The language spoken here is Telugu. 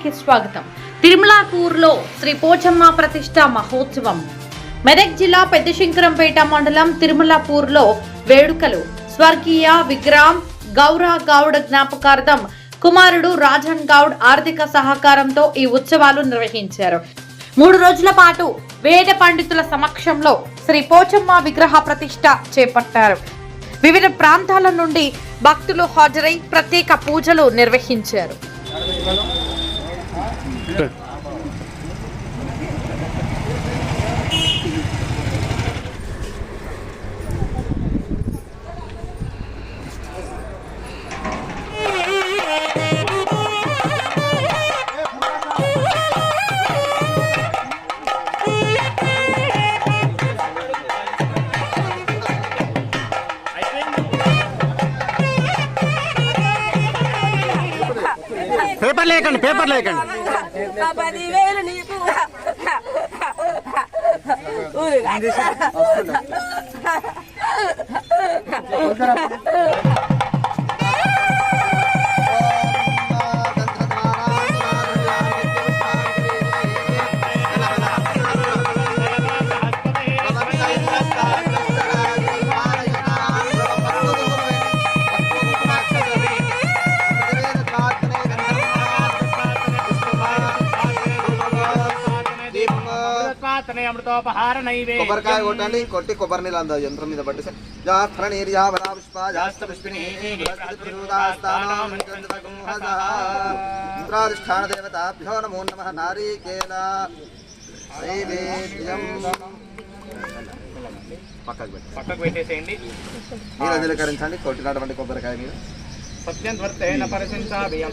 ఛానల్కి స్వాగతం. తిరుమలాపూర్లో శ్రీ పోచమ్మ ప్రతిష్ట మహోత్సవం. మెదక్ జిల్లా పెద్దశంకరంపేట మండలం తిరుమలాపూర్లో వేడుకలు. స్వర్గీయ విగ్రహం గౌరా గౌడ్ జ్ఞాపకార్థం కుమారుడు రాజన్ గౌడ్ ఆర్థిక సహకారంతో ఈ ఉత్సవాలు నిర్వహించారు. 3 రోజుల పాటు వేద పండితుల సమక్షంలో శ్రీ పోచమ్మ విగ్రహ ప్రతిష్ట చేపట్టారు. వివిధ ప్రాంతాల నుండి భక్తులు హాజరై ప్రత్యేక పూజలు నిర్వహించారు. పేపర్ లేకండి కొబ్బరికాయ కొట్టండి, కొట్టి కొబ్బరి నీళ్ళు అంద యంత్రం మీద పట్టి ఇంద్రాధిష్టాన దేవతాభ్యో నమో నమః. నారీకేల పక్కకు పెట్టేసేయండి. మీరు అధికరించండి కొట్టినటువంటి కొబ్బరికాయ మీరు సత్యం వర్తేన పరిశంసా బియ్యం